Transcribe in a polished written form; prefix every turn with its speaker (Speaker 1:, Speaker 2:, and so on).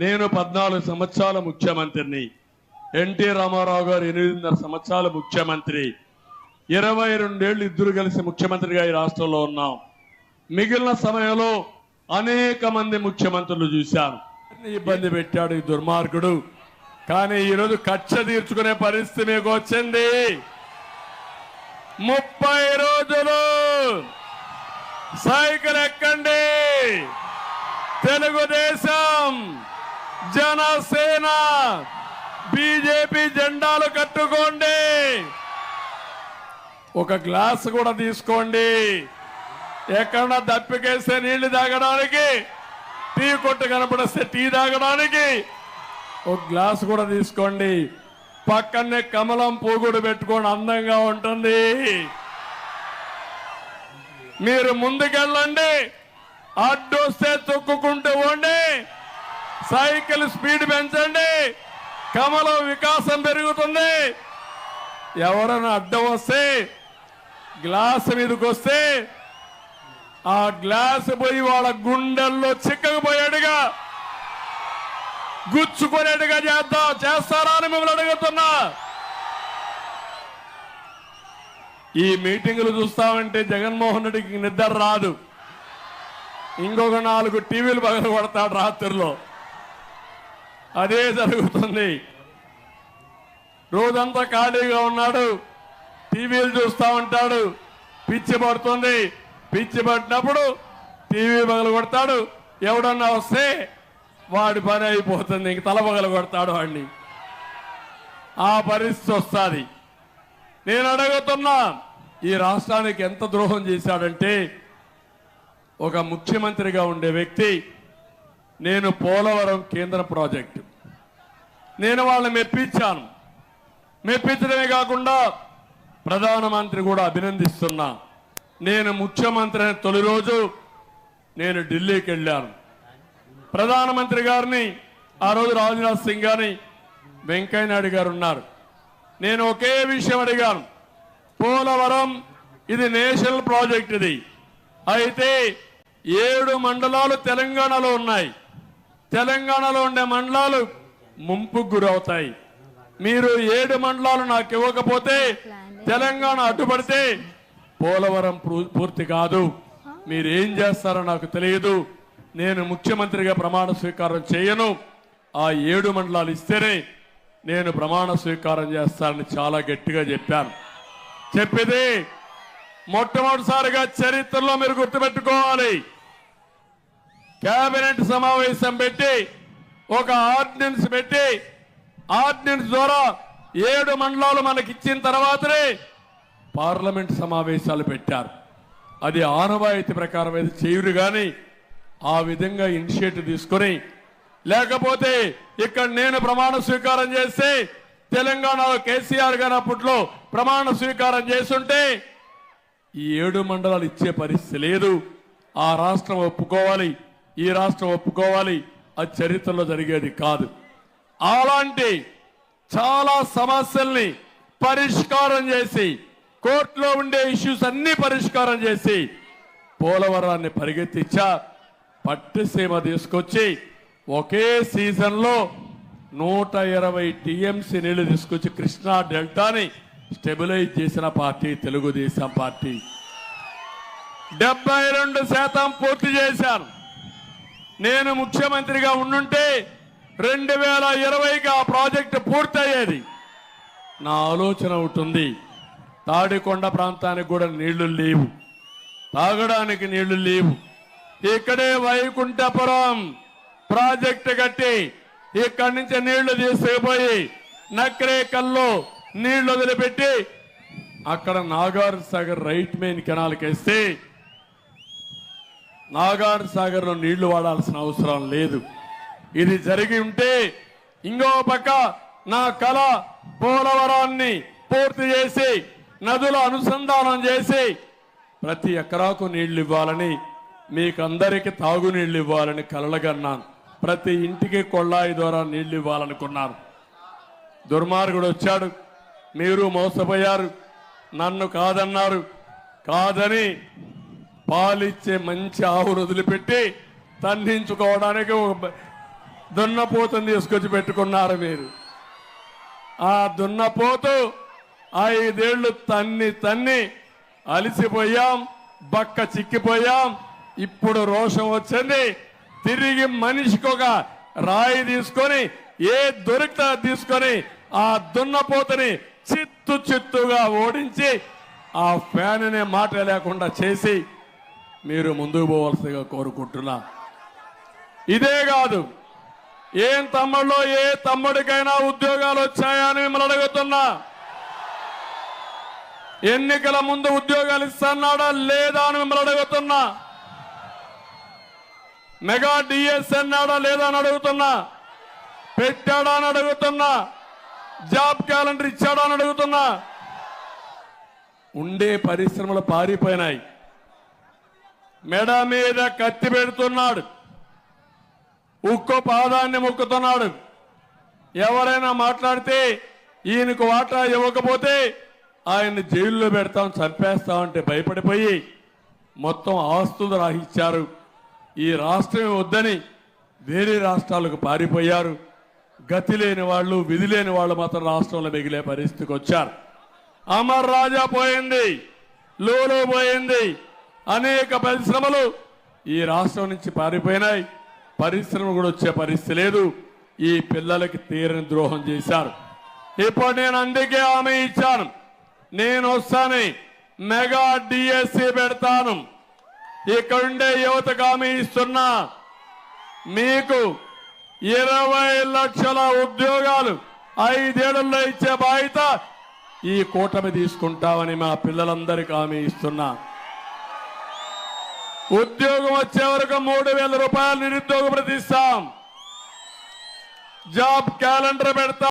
Speaker 1: నేను 14 సంవత్సరాల ముఖ్యమంత్రిని, ఎన్టీ రామారావు గారు 8.5 సంవత్సరాల ముఖ్యమంత్రి, 22 ఏళ్లు ఇద్దరు కలిసి ముఖ్యమంత్రిగా ఈ రాష్ట్రంలో ఉన్నాం. మిగిలిన సమయంలో అనేక మంది ముఖ్యమంత్రులు చూశాను. ఇబ్బంది పెట్టాడు ఈ దుర్మార్గుడు. కానీ ఈరోజు కక్ష తీర్చుకునే పరిస్థితి మీకు వచ్చింది. 30 రోజులు సైకిల్ ఎక్కండి, తెలుగుదేశం, జనసేన, బీజేపీ జెండాలు కట్టుకోండి, ఒక గ్లాస్ కూడా తీసుకోండి. ఎక్కడన్నా దప్పికేస్తే నీళ్లు తాగడానికి, టీ కొట్టు కనపడిస్తే టీ తాగడానికి ఒక గ్లాస్ కూడా తీసుకోండి. పక్కనే కమలం పూగుడు పెట్టుకోండి, అందంగా ఉంటుంది. మీరు ముందుకెళ్ళండి, అడ్డొస్తే తొక్కుకుంటూ పోండి, సైకిల్ స్పీడ్ పెంచండి, కమలం వికాసం పెరుగుతుంది. ఎవరైనా అడ్డం వస్తే, గ్లాస్ మీదకి వస్తే ఆ గ్లాస్ పోయి వాళ్ళ గుండెల్లో చిక్కకపోయాడుగా, గుచ్చుకునేట్టుగా చేస్తారా అని మిమ్మల్ని అడుగుతున్నా. ఈ మీటింగులు చూస్తామంటే జగన్మోహన్ రెడ్డికి నిద్ర రాదు. ఇంకొక 4 టీవీలు పగల కొడతాడు రాత్రిలో. అదే జరుగుతుంది. రోజంతా ఖాళీగా ఉన్నాడు, టీవీలు చూస్తా ఉంటాడు. పిచ్చి పడుతుంది. పిచ్చి పట్టినప్పుడు టీవీ పగల కొడతాడు. ఎవడన్నా వస్తే వాడి పని అయిపోతుంది, ఇంక తల పగల కొడతాడు వాడిని. ఆ పరిస్థితి వస్తుంది. నేను అడుగుతున్నా, ఈ రాష్ట్రానికి ఎంత ద్రోహం చేశాడంటే, ఒక ముఖ్యమంత్రిగా ఉండే వ్యక్తి, నేను పోలవరం కేంద్ర ప్రాజెక్టు నేను వాళ్ళని మెప్పించాను. మెప్పించడమే కాకుండా ప్రధానమంత్రి కూడా అభినందిస్తున్నా. నేను ముఖ్యమంత్రి అయిన తొలి రోజు నేను ఢిల్లీకి వెళ్ళాను. ప్రధానమంత్రి గారిని, ఆ రోజు రాజ్నాథ్ సింగ్ గారిని, వెంకయ్య నాయుడు గారు ఉన్నారు. నేను ఒకే విషయం అడిగాను, పోలవరం ఇది నేషనల్ ప్రాజెక్ట్. ఇది అయితే 7 మండలాలు తెలంగాణలో ఉన్నాయి. తెలంగాణలో ఉండే మండలాలు ముంపుకు గురవుతాయి. మీరు 7 మండలాలు నాకు ఇవ్వకపోతే, తెలంగాణ అడ్డుపడితే పోలవరం పూర్తి కాదు. మీరేం చేస్తారో నాకు తెలియదు. నేను ముఖ్యమంత్రిగా ప్రమాణ స్వీకారం చేయను. ఆ 7 మండలాలు ఇస్తేనే నేను ప్రమాణ స్వీకారం చేస్తానని చాలా గట్టిగా చెప్పాను. చెప్పేది మొట్టమొదటిసారిగా చరిత్రలో మీరు గుర్తుపెట్టుకోవాలి. కేబినెట్ సమావేశం పెట్టి, ఒక ఆర్డినెన్స్ పెట్టి, ఆర్డినెన్స్ ద్వారా 7 మండలాలు మనకి ఇచ్చిన తర్వాతనే పార్లమెంట్ సమావేశాలు పెట్టారు. అది ఆనవాయితీ ప్రకారం అయితే చేయరు. కానీ ఆ విధంగా ఇనిషియేటివ్ తీసుకొని, లేకపోతే ఇక్కడ నేను ప్రమాణ స్వీకారం చేస్తే, తెలంగాణలో కేసీఆర్ గారు అప్పట్లో ప్రమాణ స్వీకారం చేస్తుంటే ఈ 7 మండలాలు ఇచ్చే పరిస్థితి లేదు. ఆ రాష్ట్రం ఒప్పుకోవాలి, ఈ రాష్ట్రం ఒప్పుకోవాలి. అది చరిత్రలో జరిగేది కాదు. అలాంటి చాలా సమస్యల్ని పరిష్కారం చేసి, కోర్టులో ఉండే ఇష్యూస్ అన్ని పరిష్కారం చేసి పోలవరాన్ని పరిగెత్తించా. పట్టిసీమ తీసుకొచ్చి ఒకే సీజన్లో 120 టీఎంసీ నీళ్లు తీసుకొచ్చి కృష్ణా డెల్టాని స్టెబిలైజ్ చేసిన పార్టీ తెలుగుదేశం పార్టీ. 72% పూర్తి చేశాను. నేను ముఖ్యమంత్రిగా ఉండుంటే 2020కి ఆ ప్రాజెక్టు పూర్తయ్యేది. నా ఆలోచన ఉంటుంది, తాడికొండ ప్రాంతానికి కూడా నీళ్లు లేవు, తాగడానికి నీళ్లు లేవు. ఇక్కడే వైకుంఠపురం ప్రాజెక్టు కట్టి ఇక్కడి నుంచి నీళ్లు తీసుకుపోయి నక్రేకల్లో నీళ్లు వదిలిపెట్టి అక్కడ నాగార్జున సాగర్ రైట్ మెయిన్ కెనాల్కి వేస్తే నాగార్జున సాగర్ లో నీళ్లు వాడాల్సిన అవసరం లేదు. ఇది జరిగి ఉంటే ఇంకో పక్క నా కళ పోలవరాన్ని పూర్తి చేసి, నదుల అనుసంధానం చేసి ప్రతి ఎకరాకు నీళ్లు ఇవ్వాలని, మీకందరికీ తాగునీళ్లు ఇవ్వాలని కలలుగన్నాను. ప్రతి ఇంటికి కొళ్ళాయి ద్వారా నీళ్లు ఇవ్వాలనుకున్నాను. దుర్మార్గుడు వచ్చాడు, మీరు మోసపోయారు, నన్ను కాదన్నారు. కాదని పాలిచ్చే మంచి ఆవును వదిలిపెట్టి తన్నించుకోవడానికి దున్నపోతుని తీసుకొచ్చి పెట్టుకున్నారు మీరు. ఆ దున్నపోతు 5 ఏళ్లు తన్ని అలిసిపోయాం, బక్క చిక్కిపోయాం. ఇప్పుడు రోషం వచ్చింది. తిరిగి మనిషికి ఒక రాయి తీసుకొని ఏ దొరికితే తీసుకొని ఆ దున్నపోతుని చిత్తుగా ఓడించి ఆ ఫ్యాన్ అనే మాట లేకుండా చేసి మీరు ముందుకు పోవాల్సిగా కోరుకుంటున్నా. ఇదే కాదు, ఏం తమ్ముళ్ళు, ఏ తమ్ముడికైనా ఉద్యోగాలు వచ్చాయా అని మిమ్మల్ని అడుగుతున్నా. ఎన్నికల ముందు ఉద్యోగాలు ఇస్తున్నాడా లేదా అని మిమ్మల్ని అడుగుతున్నా. మెగా డిఎస్ అన్నాడా లేదా అని అడుగుతున్నా. పెట్టాడా అని అడుగుతున్నా. జాబ్ క్యాలెండర్ ఇచ్చాడా అని అడుగుతున్నా. ఉండే పరిశ్రమలు పారిపోయినాయి. మెడ మీద కత్తి పెడుతున్నాడు, ఉక్కు పాదాన్ని మొక్కుతున్నాడు. ఎవరైనా మాట్లాడితే ఈయనకు వాటా ఇవ్వకపోతే ఆయన్ని జైల్లో పెడతాం, చంపేస్తామంటే భయపడిపోయి మొత్తం ఆస్తులు రాహించారు. ఈ రాష్ట్రం వద్దని వేరే రాష్ట్రాలకు పారిపోయారు. గతి లేని వాళ్ళు, విధి లేని వాళ్ళు మాత్రం రాష్ట్రంలో మిగిలే పరిస్థితికి వచ్చారు. అమర్ రాజా పోయింది, లూలు పోయింది, అనేక పరిశ్రమలు ఈ రాష్ట్రం నుంచి పారిపోయినాయి. పరిశ్రమ కూడా వచ్చే పరిస్థితి లేదు. ఈ పిల్లలకి తీరని ద్రోహం చేశారు. ఇప్పుడు నేను అందుకే హామీ ఇచ్చాను, నేను వస్తాను, మెగా డిఎస్సి పెడతాను. ఇక్కడుండే యువతకు హామీ ఇస్తున్నా, మీకు 20 లక్షల ఉద్యోగాలు 5 ఏళ్లలో ఇచ్చే బాధ్యత ఈ కూటమి తీసుకుంటామని మా పిల్లలందరికీ హామీ ఇస్తున్నా. ఉద్యోగం వచ్చే వరకు 3,000 రూపాయలు నిరుద్యోగ భృతి ఇస్తాం. జాబ్ క్యాలెండర్ పెడతాం.